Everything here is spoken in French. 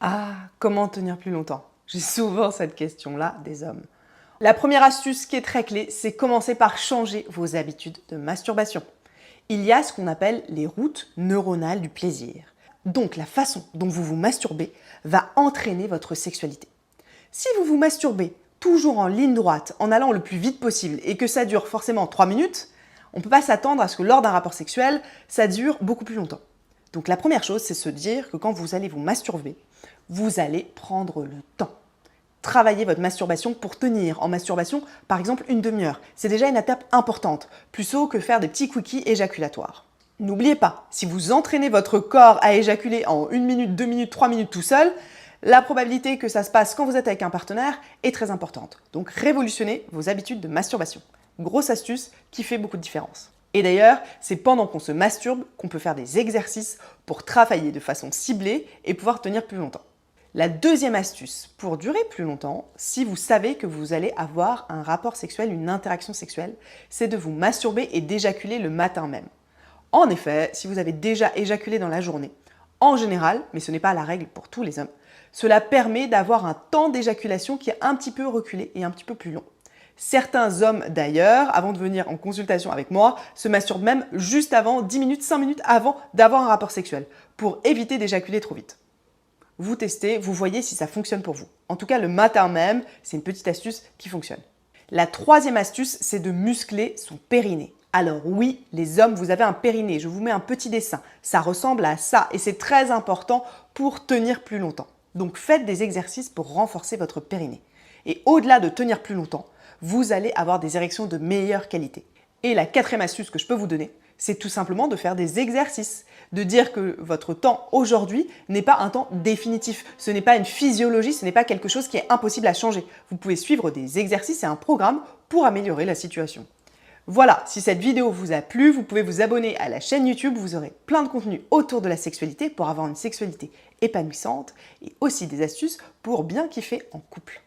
Ah, comment tenir plus longtemps? J'ai souvent cette question-là des hommes. La première astuce qui est très clé, c'est commencer par changer vos habitudes de masturbation. Il y a ce qu'on appelle les routes neuronales du plaisir. Donc la façon dont vous vous masturbez va entraîner votre sexualité. Si vous vous masturbez toujours en ligne droite, en allant le plus vite possible et que ça dure forcément 3 minutes, on ne peut pas s'attendre à ce que lors d'un rapport sexuel, ça dure beaucoup plus longtemps. Donc la première chose, c'est se dire que quand vous allez vous masturber, vous allez prendre le temps. Travaillez votre masturbation pour tenir en masturbation, par exemple, une demi-heure. C'est déjà une étape importante, plutôt que faire des petits quickies éjaculatoires. N'oubliez pas, si vous entraînez votre corps à éjaculer en 1 minute, 2 minutes, 3 minutes tout seul, la probabilité que ça se passe quand vous êtes avec un partenaire est très importante. Donc révolutionnez vos habitudes de masturbation. Grosse astuce qui fait beaucoup de différence. Et d'ailleurs, c'est pendant qu'on se masturbe qu'on peut faire des exercices pour travailler de façon ciblée et pouvoir tenir plus longtemps. La deuxième astuce pour durer plus longtemps, si vous savez que vous allez avoir un rapport sexuel, une interaction sexuelle, c'est de vous masturber et d'éjaculer le matin même. En effet, si vous avez déjà éjaculé dans la journée, en général, mais ce n'est pas la règle pour tous les hommes, cela permet d'avoir un temps d'éjaculation qui est un petit peu reculé et un petit peu plus long. Certains hommes d'ailleurs, avant de venir en consultation avec moi, se masturbent même juste avant, 10 minutes, 5 minutes avant d'avoir un rapport sexuel, pour éviter d'éjaculer trop vite. Vous testez, vous voyez si ça fonctionne pour vous. En tout cas, le matin même, c'est une petite astuce qui fonctionne. La troisième astuce, c'est de muscler son périnée. Alors oui, les hommes, vous avez un périnée. Je vous mets un petit dessin. Ça ressemble à ça et c'est très important pour tenir plus longtemps. Donc faites des exercices pour renforcer votre périnée. Et au-delà de tenir plus longtemps, vous allez avoir des érections de meilleure qualité. Et la quatrième astuce que je peux vous donner, c'est tout simplement de faire des exercices, de dire que votre temps aujourd'hui n'est pas un temps définitif, ce n'est pas une physiologie, ce n'est pas quelque chose qui est impossible à changer. Vous pouvez suivre des exercices et un programme pour améliorer la situation. Voilà, si cette vidéo vous a plu, vous pouvez vous abonner à la chaîne YouTube, vous aurez plein de contenu autour de la sexualité pour avoir une sexualité épanouissante et aussi des astuces pour bien kiffer en couple.